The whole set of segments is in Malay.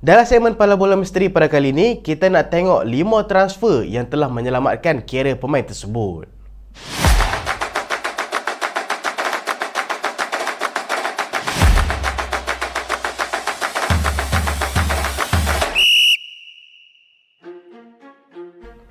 Dalam segmen Pala Bola Misteri pada kali ini, kita nak tengok 5 transfer yang telah menyelamatkan kerjaya pemain tersebut.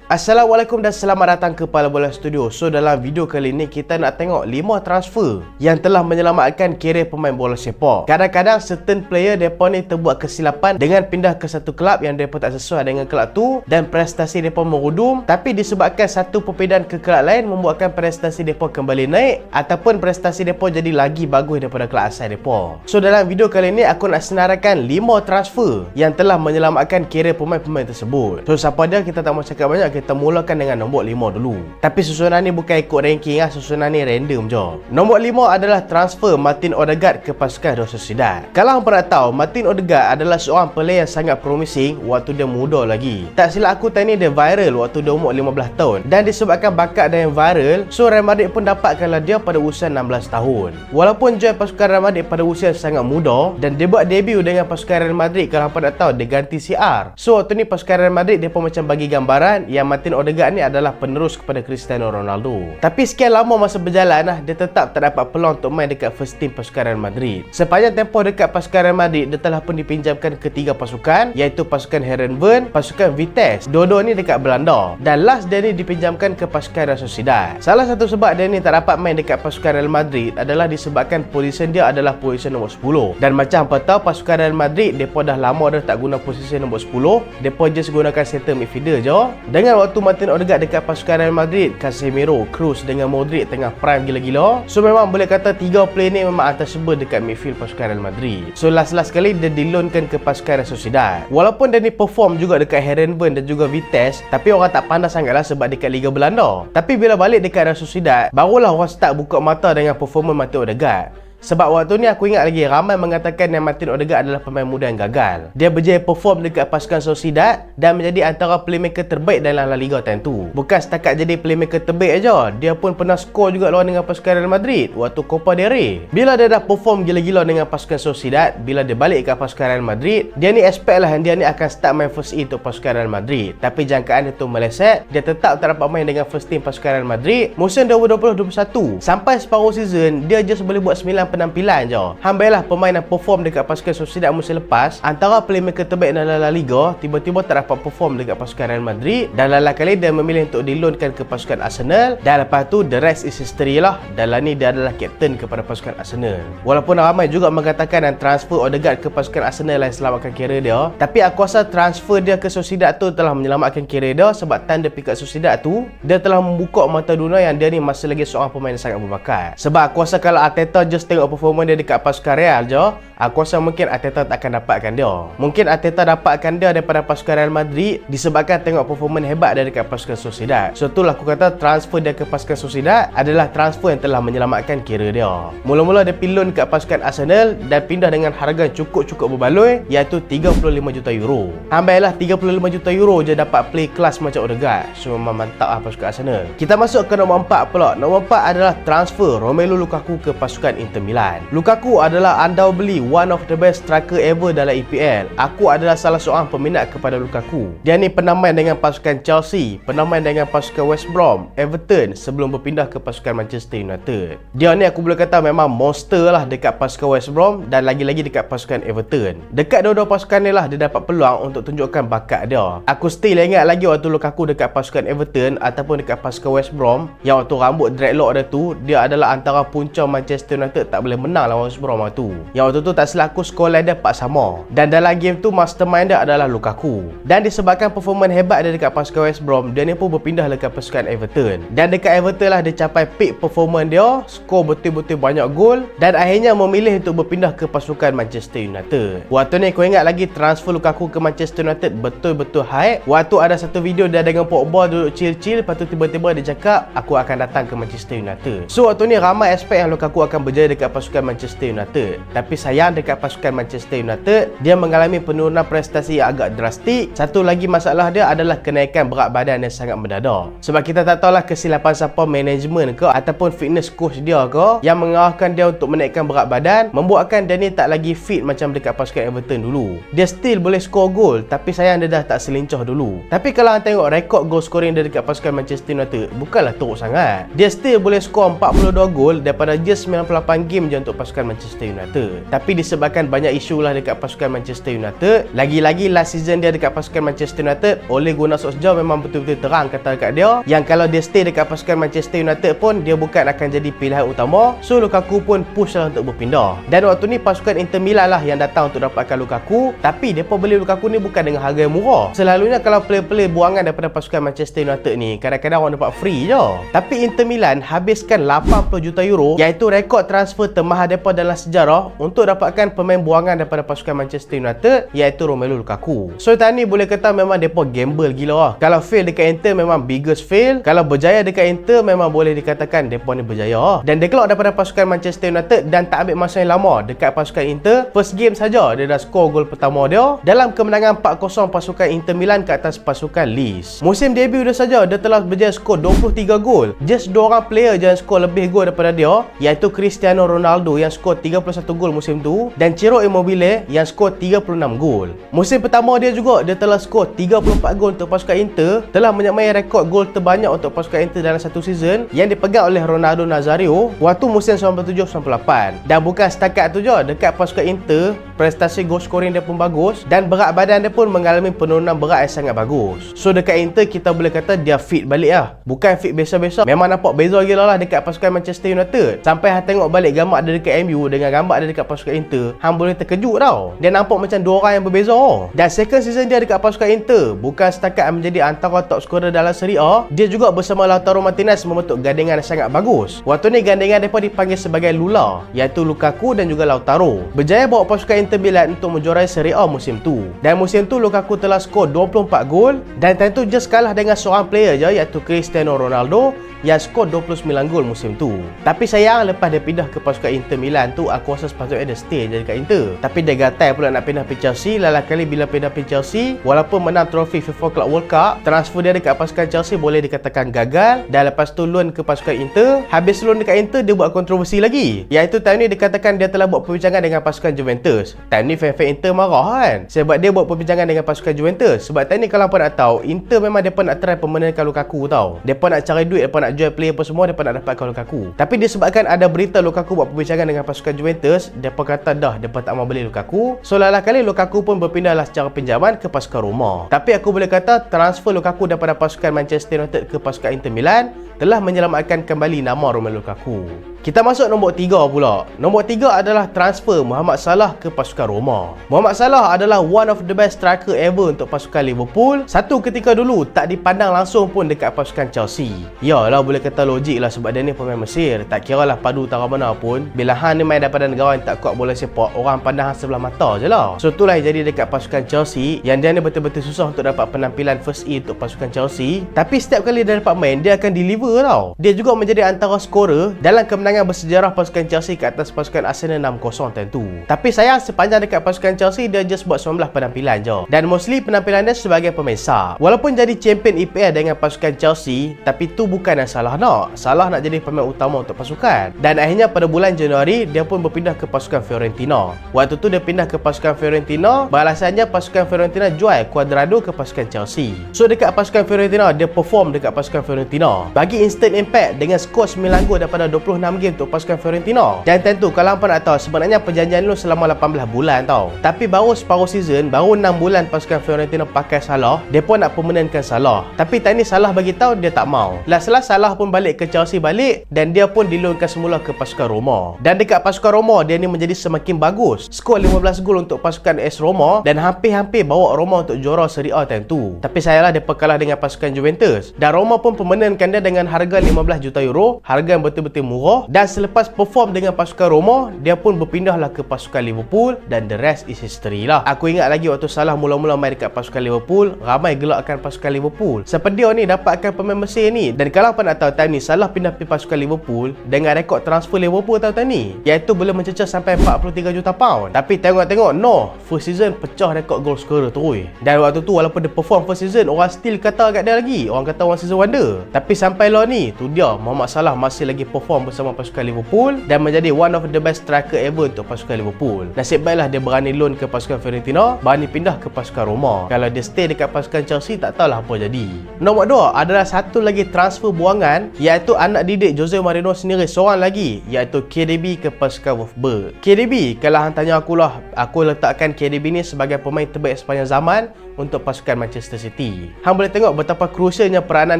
Assalamualaikum dan selamat datang ke Pala Bola Studio. So dalam video kali ini kita nak tengok 5 transfer yang telah menyelamatkan kerjaya pemain bola sepak. Kadang-kadang certain player mereka ni terbuat kesilapan dengan pindah ke satu kelab yang mereka tak sesuai dengan kelab tu dan prestasi mereka merudum, tapi disebabkan satu perpindahan ke kelab lain membuatkan prestasi mereka kembali naik ataupun prestasi mereka jadi lagi bagus daripada kelab asal mereka. So dalam video kali ini aku nak senaraikan 5 transfer yang telah menyelamatkan kerjaya pemain-pemain tersebut. So siapa dia, kita tak mau cakap banyak, kita mulakan dengan nombor 5 dulu. Tapi susunan ni bukan ikut ranking lah, susunan ni random je. Nombor 5 adalah transfer Martin Odegaard ke pasukan Real Sociedad. Kalau hang pernah tahu, Martin Odegaard adalah seorang player yang sangat promising waktu dia muda lagi. Tak silap aku, time ni dia viral waktu dia umur 15 tahun. Dan disebabkan bakat dia yang viral, so Real Madrid pun dapatkanlah dia pada usia 16 tahun. Walaupun join pasukan Real Madrid pada usia sangat muda dan dia buat debut dengan pasukan Real Madrid, kalau hang pernah tahu, dia ganti CR. So waktu ni pasukan Real Madrid dia pun macam bagi gambaran yang Martin Odegaard ni adalah penerus kepada Cristiano Ronaldo. Tapi sekian lama masa berjalan dia tetap tak dapat peluang untuk main dekat first team pasukan Real Madrid. Sepanjang tempoh dekat pasukan Real Madrid, dia telah pun dipinjamkan ke 3 pasukan, iaitu pasukan Herenveen, pasukan Vitesse, dua-dua ni dekat Belanda, dan last dia ni dipinjamkan ke pasukan Real Sociedad. Salah satu sebab dia ni tak dapat main dekat pasukan Real Madrid adalah disebabkan posisi dia adalah posisi nombor 10. Dan macam apa tahu, pasukan Real Madrid depa dah lama dah tak guna posisi nombor 10, depa just gunakan center midfielder je. Dengan waktu Martin Odegaard dekat pasukan Real Madrid, Casemiro, Kroos dengan Modric tengah prime gila-gila. So memang boleh kata 3 player ni memang untouchable dekat midfield pasukan Real Madrid. So last kali dia diloankan ke pasukan Real Sociedad. Walaupun dia ni perform juga dekat Herenveen dan juga Vitesse, tapi orang tak pandang sangatlah sebab dekat Liga Belanda. Tapi bila balik dekat Real Sociedad, barulah orang start buka mata dengan performance Martin Odegaard. Sebab waktu ni aku ingat lagi ramai mengatakan yang Martin Odegaard adalah pemain muda yang gagal. Dia berjaya perform dekat pasukan Sociedad dan menjadi antara playmaker terbaik dalam La Liga time tu. Bukan setakat jadi playmaker terbaik aja, dia pun pernah skor juga lawan dengan pasukan Real Madrid waktu Copa del Rey. Bila dia dah perform gila-gila dengan pasukan Sociedad, bila dia balik ke pasukan Real Madrid, dia ni expect lah dia ni akan start main first team untuk pasukan Real Madrid. Tapi jangkaan itu meleset, dia tetap tak dapat main dengan first team pasukan Real Madrid musim 2020-21. Sampai separuh season, dia just boleh buat 9 penampilan je. Hambalah pemain yang perform dekat pasukan Sociedad musim lepas, antara playmaker terbaik dalam La Liga, tiba-tiba tak dapat perform dekat pasukan Real Madrid, dan lain kali dia memilih untuk diloankan ke pasukan Arsenal, dan lepas tu the rest is history lah. Dalam ni dia adalah kapten kepada pasukan Arsenal. Walaupun ramai juga mengatakan yang transfer Odegaard ke pasukan Arsenal yang selamatkan kerjaya dia, tapi aku rasa transfer dia ke Sociedad tu telah menyelamatkan kerjaya dia, sebab time dia pergi kat Sociedad tu, dia telah membuka mata dunia yang dia ni masih lagi seorang pemain yang sangat berbakat. Sebab aku rasa kalau Arteta just tengok performance dia dekat pasukan Real je, aku rasa mungkin Arteta tak akan dapatkan dia. Mungkin Arteta dapatkan dia daripada pasukan Real Madrid disebabkan tengok performance hebat dia dekat pasukan Sociedad. So itulah aku kata transfer dia ke pasukan Sociedad adalah transfer yang telah menyelamatkan kerjaya dia. Mula-mula dia pilon kat pasukan Arsenal dan pindah dengan harga cukup berbaloi, iaitu 35 juta euro. Ambailah 35 juta euro je dapat play kelas macam Odegaard. So memang mantap lah pasukan Arsenal. Kita masuk ke nombor 4 pula. Nombor 4 adalah transfer Romelu Lukaku ke pasukan Inter Milan. Lukaku adalah undoubtedly one of the best striker ever dalam EPL. Aku adalah salah seorang peminat kepada Lukaku. Dia ni pernah main dengan pasukan Chelsea, pernah main dengan pasukan West Brom, Everton sebelum berpindah ke pasukan Manchester United. Dia ni aku boleh kata memang monster lah dekat pasukan West Brom dan lagi-lagi dekat pasukan Everton. Dekat dua-dua pasukan ni lah dia dapat peluang untuk tunjukkan bakat dia. Aku still ingat lagi waktu Lukaku dekat pasukan Everton ataupun dekat pasukan West Brom, yang waktu rambut dreadlock dia tu, dia adalah antara punca Manchester United tak boleh menang lawan West Brom tu. Yang waktu tu tak silap aku skor dia 4-sama. Dan dalam game tu mastermind dia adalah Lukaku. Dan disebabkan performance hebat dia dekat pasukan West Brom, dia ni pun berpindah dekat pasukan Everton. Dan dekat Everton lah dia capai peak performance dia, skor betul-betul banyak gol dan akhirnya memilih untuk berpindah ke pasukan Manchester United. Waktu ni aku ingat lagi transfer Lukaku ke Manchester United betul-betul hype. Waktu ada satu video dia dengan Pogba duduk chill-chill, lepas tu tiba-tiba dia cakap aku akan datang ke Manchester United. So waktu ni ramai expect yang Lukaku akan berjaya dekat dekat pasukan Manchester United. Tapi sayang dekat pasukan Manchester United, dia mengalami penurunan prestasi yang agak drastik. Satu lagi masalah dia adalah kenaikan berat badan yang sangat mendadak. Sebab kita tak tahulah kesilapan siapa manajemen ke ataupun fitness coach dia ke yang mengarahkan dia untuk menaikkan berat badan, membuatkan dia ni tak lagi fit macam dekat pasukan Everton dulu. Dia still boleh score gol, tapi sayang dia dah tak selincah dulu. Tapi kalau anda tengok rekod gol scoring dia dekat pasukan Manchester United, bukanlah teruk sangat. Dia still boleh skor 42 gol daripada just 98 game je untuk pasukan Manchester United. Tapi disebabkan banyak isu lah dekat pasukan Manchester United, lagi-lagi last season dia dekat pasukan Manchester United, Ole Gunnar Solskjaer memang betul-betul terang kata dekat dia yang kalau dia stay dekat pasukan Manchester United pun dia bukan akan jadi pilihan utama. So Lukaku pun push lah untuk berpindah. Dan waktu ni pasukan Inter Milan lah yang datang untuk dapatkan Lukaku. Tapi mereka beli Lukaku ni bukan dengan harga yang murah. Selalunya kalau player-player buangan daripada pasukan Manchester United ni kadang-kadang orang dapat free je. Tapi Inter Milan habiskan 80 juta euro, iaitu rekod transfer termahal mereka dalam sejarah untuk dapatkan pemain buangan daripada pasukan Manchester United, iaitu Romelu Lukaku. So tahun ni boleh kata memang mereka gamble gila lah. Kalau fail dekat Inter memang biggest fail. Kalau berjaya dekat Inter memang boleh dikatakan mereka ni berjaya. Dan dia keluar daripada pasukan Manchester United dan tak ambil masa yang lama dekat pasukan Inter. First game saja dia dah skor gol pertama dia dalam kemenangan 4-0 pasukan Inter Milan ke atas pasukan Leeds. Musim debut dia saja dia telah berjaya skor 23 gol. Just 2 orang player je yang skor lebih gol daripada dia, iaitu Cristiano Ronaldo yang skor 31 gol musim tu dan Ciro Immobile yang skor 36 gol. Musim pertama dia juga dia telah skor 34 gol untuk pasukan Inter, telah menyamai rekod gol terbanyak untuk pasukan Inter dalam satu season yang dipegang oleh Ronaldo Nazario waktu musim 97-98. Dan bukan setakat tu je, dekat pasukan Inter prestasi gol scoring dia pun bagus dan berat badan dia pun mengalami penurunan berat yang sangat bagus. So dekat Inter kita boleh kata dia fit balik lah. Bukan fit biasa-biasa. Memang nampak beza gila lah dekat pasukan Manchester United. Sampai hang tengok balik gambar dia dekat MU dengan gambar dia dekat pasukan Inter, hang boleh terkejut tau. Dia nampak macam dua orang yang berbeza. Dan second season dia dekat pasukan Inter bukan setakat menjadi antara top scorer dalam Serie A, dia juga bersama Lautaro Martinez membentuk gandingan yang sangat bagus. Waktu ni gandingan mereka dipanggil sebagai Lula, iaitu Lukaku dan juga Lautaro. Berjaya bawa pasukan Inter Milan untuk menjuarai Serie A musim tu. Dan musim tu Lukaku telah skor 24 gol dan tentu just kalah dengan seorang player je, iaitu Cristiano Ronaldo yang skor 29 gol musim tu. Tapi sayang lepas dia pindah ke pasukan Inter Milan tu, aku rasa sepatutnya dia stay je dekat Inter. Tapi dia gatal pula nak pindah pergi Chelsea. Lalah kali bila pindah pergi Chelsea, walaupun menang trofi FIFA Club World Cup, transfer dia dekat pasukan Chelsea boleh dikatakan gagal. Dan lepas tu loan ke pasukan Inter. Habis loan dekat Inter dia buat kontroversi lagi, iaitu tahun ni dikatakan dia telah buat perbincangan dengan pasukan Juventus. Tahun ni fan-fan Inter marah kan sebab dia buat perbincangan dengan pasukan Juventus. Sebab tahun ni kalau apa nak tahu, Inter memang mereka nak try permanentkan Lukaku tau. Mereka nak cari duit, mereka nak jual player apa semua, mereka nak dapatkan Lukaku. Tapi disebabkan ada berita Lukaku buat perbincangan dengan pasukan Juventus, mereka kata dah mereka tak mau beli Lukaku. So lalah kali Lukaku pun berpindahlah secara pinjaman ke pasukan Roma. Tapi aku boleh kata transfer Lukaku daripada pasukan Manchester United ke pasukan Inter Milan telah menyelamatkan kembali nama Romelu Lukaku. Kita masuk nombor 3 pula. Nombor 3 adalah transfer Mohamed Salah ke pasukan Roma. Mohamed Salah adalah one of the best striker ever untuk pasukan Liverpool. Satu ketika dulu tak dipandang langsung pun dekat pasukan Chelsea. Yalah boleh kata logik lah sebab dia ni pemain Mesir. Tak kira lah padu utara mana pun, bila Han ni main daripada negara yang tak kuat bola sepak, orang pandang Han sebelah mata je lah. So itulah yang jadi dekat pasukan Chelsea, yang dia ni betul-betul susah untuk dapat penampilan first E untuk pasukan Chelsea. Tapi setiap kali dia dapat main, dia akan deliver tau. Dia juga menjadi antara scorer dalam kemenangan bersejarah pasukan Chelsea ke atas pasukan Arsenal 6-0 tentu. Tapi sayang sepanjang dekat pasukan Chelsea dia just buat 19 penampilan je. Dan mostly penampilan dia sebagai pemain sub. Walaupun jadi champion EPL dengan pasukan Chelsea, tapi tu bukan yang Salah nak. Salah nak jadi pemain utama untuk pasukan. Dan akhirnya pada bulan Januari dia pun berpindah ke pasukan Fiorentina. Waktu tu dia pindah ke pasukan Fiorentina, balasannya pasukan Fiorentina jual Cuadrado ke pasukan Chelsea. So dekat pasukan Fiorentina dia perform dekat pasukan Fiorentina, bagi instant impact dengan skor 9 gol daripada 26 game untuk pasukan Fiorentina. Dan tentu kalau hampa nak tahu, sebenarnya perjanjian lu selama 18 bulan tau. Tapi baru separuh season, baru 6 bulan pasukan Fiorentina pakai Salah, dia pun nak permanentkan Salah. Tapi tadi Salah bagi tahu dia tak mau. Last Salah pun balik ke Chelsea balik dan dia pun diloankan semula ke pasukan Roma. Dan dekat pasukan Roma dia ni menjadi semakin bagus. Skor 15 gol untuk pasukan AS Roma dan hampir-hampir bawa Roma untuk juara Serie A tentu. Tapi sayanglah dia kalah dengan pasukan Juventus. Dan Roma pun permanentkan dia dengan dengan harga 15 juta euro, harga yang betul-betul murah. Dan selepas perform dengan pasukan Roma, dia pun berpindahlah ke pasukan Liverpool dan the rest is history lah. Aku ingat lagi waktu Salah mula-mula main dekat pasukan Liverpool, ramai gelakkan pasukan Liverpool. Siapa dia ni dapatkan pemain Mesir ni? Dan kalau pun nak tahu time ni, Salah pindah pergi pasukan Liverpool dengan rekod transfer Liverpool tahun ni, iaitu boleh mencecah sampai 43 juta pound. Tapi tengok-tengok, no, first season pecah rekod goal scorer terus. Dan waktu tu walaupun dia perform first season, orang still kata kat dia lagi, orang kata orang season wonder. Tapi sampai lah ni, tu dia, Mohamed Salah masih lagi perform bersama pasukan Liverpool dan menjadi one of the best striker ever untuk pasukan Liverpool. Nasib baiklah dia berani loan ke pasukan Fiorentina, berani pindah ke pasukan Roma. Kalau dia stay dekat pasukan Chelsea, tak tahulah apa jadi. Nombor 2 adalah satu lagi transfer buangan, iaitu anak didik Jose Mourinho sendiri seorang lagi, iaitu KDB ke pasukan Wolfsburg. KDB, kalau hang tanya akulah, aku letakkan KDB ni sebagai pemain terbaik sepanjang zaman untuk pasukan Manchester City. Hang boleh tengok betapa krusialnya peranan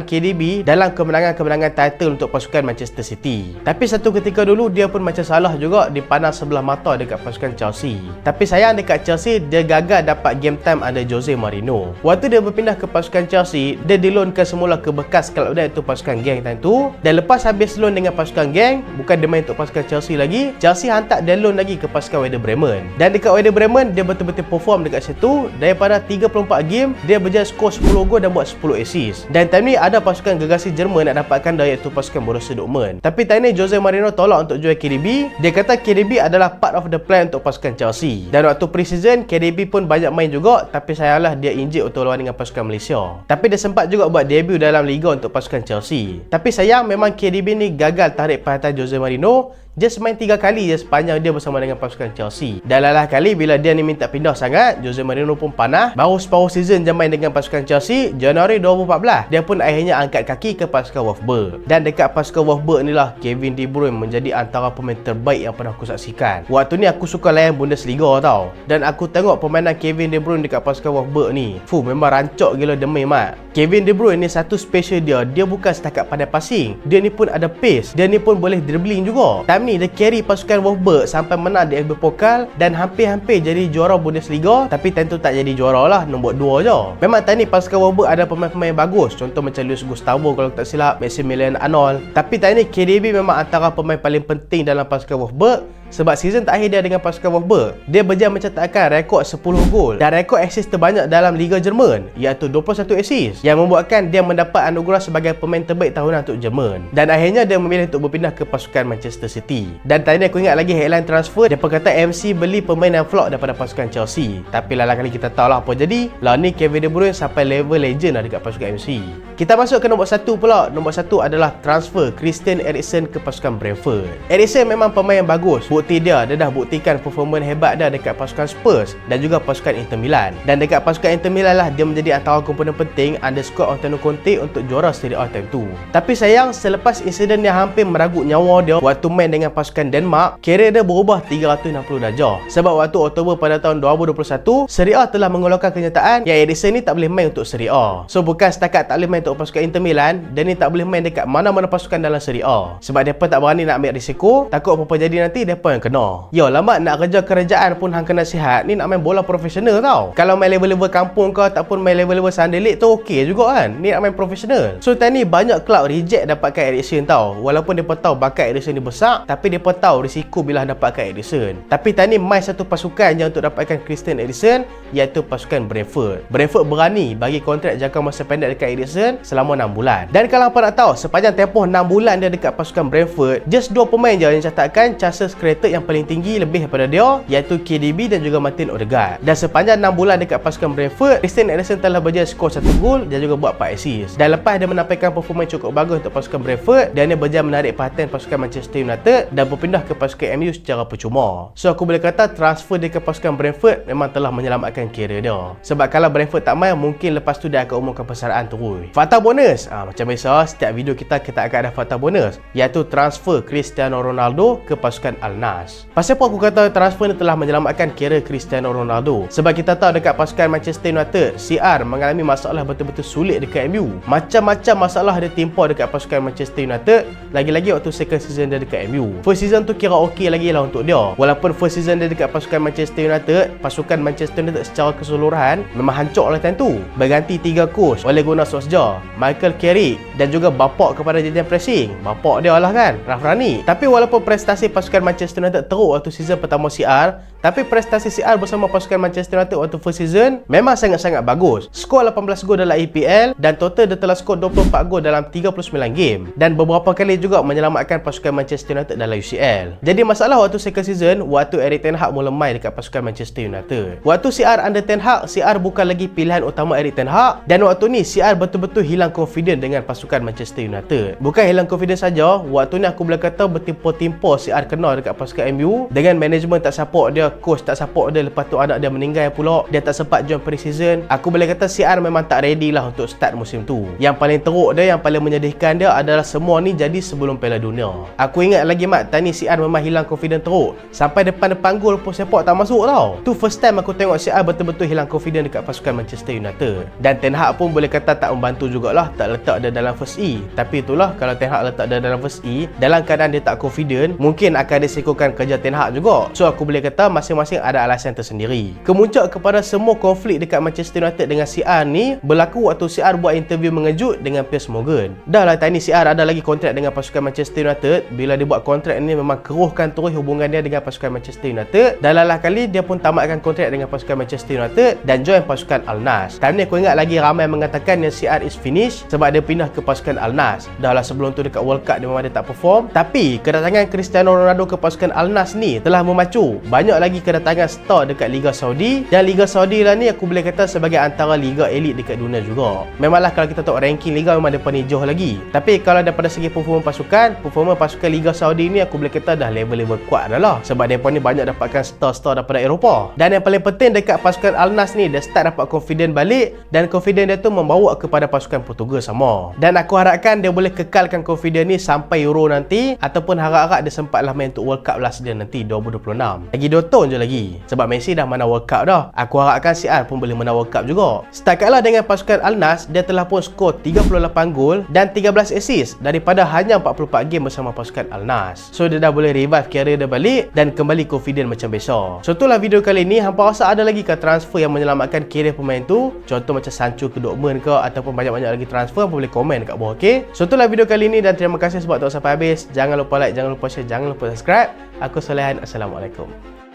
KDB dalam kemenangan-kemenangan title untuk pasukan Manchester City. Tapi satu ketika dulu dia pun macam Salah juga dipandang sebelah mata dekat pasukan Chelsea. Tapi sayang dekat Chelsea dia gagal dapat game time under Jose Mourinho. Waktu dia berpindah ke pasukan Chelsea, dia dilonkan semula ke bekas kelab dia iaitu pasukan Genk time tu. Dan lepas habis loan dengan pasukan Genk, bukan dia main untuk pasukan Chelsea lagi, Chelsea hantar dia loan lagi ke pasukan Werder Bremen. Dan dekat Werder Bremen dia betul-betul perform dekat situ. Daripada 34 game, dia berjaya skor 10 gol dan buat 10 assist. Dan time ni ada pasukan gegasi Jerman nak dapatkan dia iaitu pasukan Borussia Dortmund. Tapi time ni Jose Mourinho tolak untuk jual KDB. Dia kata KDB adalah part of the plan untuk pasukan Chelsea. Dan waktu pre-season, KDB pun banyak main juga, tapi sayanglah dia injured untuk lawan dengan pasukan Malaysia. Tapi dia sempat juga buat debut dalam Liga untuk pasukan Chelsea. Tapi sayang memang KDB ni gagal tarik perhatian Jose Mourinho. Just main 3 kali je sepanjang dia bersama dengan pasukan Chelsea. Dan lalah kali bila dia ni minta pindah sangat, Jose Mourinho pun panah. Baru separuh season je main dengan pasukan Chelsea, Januari 2014, dia pun akhirnya angkat kaki ke pasukan Wolfsburg. Dan dekat pasukan Wolfsburg ni lah Kevin De Bruyne menjadi antara pemain terbaik yang pernah aku saksikan. Waktu ni aku suka layan Bundesliga tau. Dan aku tengok permainan Kevin De Bruyne dekat pasukan Wolfsburg ni. Memang rancak gila demi mat. Kevin De Bruyne ni satu special dia bukan setakat pandai passing. Dia ni pun ada pace. Dia ni pun boleh dribbling juga. Ni dia carry pasukan Wolfsburg sampai menang di FB Pokal dan hampir-hampir jadi juara Bundesliga, tapi tentu tak jadi juara lah, nombor 2 je. Memang tadi pasukan Wolfsburg ada pemain-pemain bagus, contoh macam Luis Gustavo kalau tak silap, Maximilian Arnold. Tapi tadi KDB memang antara pemain paling penting dalam pasukan Wolfsburg. Sebab season terakhir dia dengan pasukan Wolfsburg, dia berjaya mencatatkan rekod 10 gol dan rekod assist terbanyak dalam Liga Jerman, iaitu 21 assist, yang membuatkan dia mendapat anugerah sebagai pemain terbaik tahunan untuk Jerman. Dan akhirnya dia memilih untuk berpindah ke pasukan Manchester City. Dan tadi aku ingat lagi headline transfer, dia berkata MC beli pemain yang flop daripada pasukan Chelsea. Tapi lalang kali kita tahu lah apa jadi. Lah ni Kevin De Bruyne sampai level legend lah dekat pasukan MC. Kita masuk ke nombor 1 pula. Nombor 1 adalah transfer Christian Eriksen ke pasukan Brentford. Eriksen memang pemain yang bagus. Bukti dia dah buktikan performa hebat dia dekat pasukan Spurs dan juga pasukan Inter Milan. Dan dekat pasukan Inter Milan lah dia menjadi antara komponen penting under squad Antonio Conte untuk juara Serie A time tu. Tapi sayang, selepas insiden yang hampir meragut nyawa dia waktu main dengan pasukan Denmark, kerjaya dia berubah 360 darjah. Sebab waktu Oktober pada tahun 2021, Serie A telah mengeluarkan kenyataan yang Eriksen ni tak boleh main untuk Serie A. So bukan setakat tak boleh main untuk pasukan Inter Milan, dia ni tak boleh main dekat mana-mana pasukan dalam Serie A. Sebab dia pun tak berani nak ambil risiko, takut apa-apa jadi nanti dia pun yang kena. Yo, lama nak kerja kerajaan pun hang kena sihat. Ni nak main bola profesional tau. Kalau main level-level kampung ke ataupun main level-level Sunday League tu okey juga kan. Ni nak main profesional. So tadi banyak klub reject dapatkan Eriksen tau. Walaupun dia pun tahu bakat Eriksen ni besar, tapi dia pun tahu risiko bila dapatkan Eriksen. Tapi tadi main satu pasukan yang untuk dapatkan Christian Eriksen, iaitu pasukan Brentford. Brentford berani bagi kontrak jangka masa pendek dekat Eriksen selama 6 bulan. Dan kalau apa nak tahu, sepanjang tempoh 6 bulan dia dekat pasukan Brentford, just 2 pemain je yang catatkan chances created yang paling tinggi lebih daripada dia, iaitu KDB dan juga Martin Odegaard. Dan sepanjang 6 bulan dekat pasukan Brentford, Christian Eriksen telah berjaya skor 1 gol dan juga buat 4 assist. Dan lepas dia menampilkan performa cukup bagus untuk pasukan Brentford, dan dia berjaya menarik perhatian pasukan Manchester United dan berpindah ke pasukan MU secara percuma. So aku boleh kata transfer dia ke pasukan Brentford memang telah menyelamatkan kerjaya dia. Sebab kalau Brentford tak main, mungkin lepas tu dia akan umumkan persaraan terus. Fakta bonus, macam biasa setiap video kita akan ada fakta bonus, iaitu transfer Cristiano Ronaldo ke pasukan Al Nassr. Pasal apa aku kata transfer ni telah menyelamatkan kerjaya Cristiano Ronaldo? Sebab kita tahu dekat pasukan Manchester United, CR mengalami masalah betul-betul sulit dekat MU. Macam-macam masalah dia timpa dekat pasukan Manchester United, lagi-lagi waktu second season dia dekat MU. First season tu kira okey lagi lah untuk dia. Walaupun first season dia dekat pasukan Manchester United, pasukan Manchester United secara keseluruhan memang hancur oleh time tu. Berganti 3 coach oleh Gunnar Solskjaer. dia, Michael Carrick, dan juga bapak kepada jajaran pressing, bapak dia lah kan, Ralf Rangnick. Tapi walaupun prestasi pasukan Manchester United teruk waktu season pertama CR, tapi prestasi CR bersama pasukan Manchester United waktu first season memang sangat-sangat bagus. Skor 18 gol dalam EPL dan total dia telah skor 24 gol dalam 39 game dan beberapa kali juga menyelamatkan pasukan Manchester United dalam UCL. Jadi masalah waktu second season, waktu Erik ten Hag mula main dekat pasukan Manchester United. Waktu CR under ten Hag, CR bukan lagi pilihan utama Erik ten Hag, dan waktu ni CR betul-betul hilang confidence dengan pasukan Manchester United. Bukan hilang confidence saja, waktu ni aku boleh kata bertimpa-timpa CR kena dekat pasukan MU dengan management tak support dia, coach tak support dia, lepas tu anak dia meninggal pula, dia tak sempat join pre-season. Aku boleh kata CR memang tak ready lah untuk start musim tu. Yang paling teruk dia, yang paling menyedihkan dia adalah semua ni jadi sebelum Piala Dunia. Aku ingat lagi mat, tadi CR memang hilang confidence teruk, sampai depan-depan gol pun sepak tak masuk tau. Tu first time aku tengok CR betul-betul hilang confidence dekat pasukan Manchester United. Dan Ten Hag pun boleh kata tak membantu jugalah, tak letak dia dalam first E. Tapi itulah, kalau Ten Hag letak dia dalam first E dalam keadaan dia tak confident, mungkin akan disikukan kerja Ten Hag juga. So aku boleh kata masing-masing ada alasan tersendiri. Kemuncak kepada semua konflik dekat Manchester United dengan CR ni berlaku waktu CR buat interview mengejut dengan Piers Morgan. Dah lah tadi CR ada lagi kontrak dengan pasukan Manchester United. Bila dia buat kontrak ni memang keruhkan terus hubungan dia dengan pasukan Manchester United. Dan lalah kali dia pun tamatkan kontrak dengan pasukan Manchester United dan join pasukan Al Nassr. Time ni aku ingat lagi ramai mengatakan yang CR is finished sebab dia pindah ke pasukan Al Nassr. Dah lah sebelum tu dekat World Cup dia memang dia tak perform. Tapi kedatangan Cristiano Ronaldo ke pasukan Al Nassr ni telah memacu banyak lagi kedatangan star dekat Liga Saudi. Dan Liga Saudi lah ni aku boleh kata sebagai antara liga elit dekat dunia juga. Memanglah kalau kita tengok ranking liga memang depan ni jauh lagi. Tapi kalau daripada segi performa pasukan Liga Saudi ni aku boleh kata dah level-level kuat dah lah. Sebab mereka ni banyak dapatkan star-star daripada Eropah. Dan yang paling penting dekat pasukan Al Nassr ni, dia start dapat confident balik dan confident dia tu membawa kepada pasukan Portugal sama. Dan aku harapkan dia boleh kekalkan confident ni sampai Euro nanti, ataupun harap-harap dia sempatlah main untuk World Cup last dia nanti 2026. Lagi 2 tahun je lagi. Sebab Messi dah menang World Cup dah. Aku harapkan CR pun boleh menang World Cup juga. Setakatlah dengan pasukan Al Nassr, dia telah pun skor 38 gol dan 13 assist daripada hanya 44 game bersama pasukan Al Nassr. So dia dah boleh revive career dia balik dan kembali confident macam biasa. So itulah video kali ni. Hampa rasa ada lagi ke transfer yang menyelamatkan career pemain tu? Contoh macam Sancho ke Dortmund ke, ataupun banyak-banyak lagi transfer, boleh komen dekat bawah, okey? So itulah video kali ni dan terima kasih sebab tengok sampai habis. Jangan lupa like, jangan lupa share, jangan lupa subscribe. Aku Solehan. Assalamualaikum.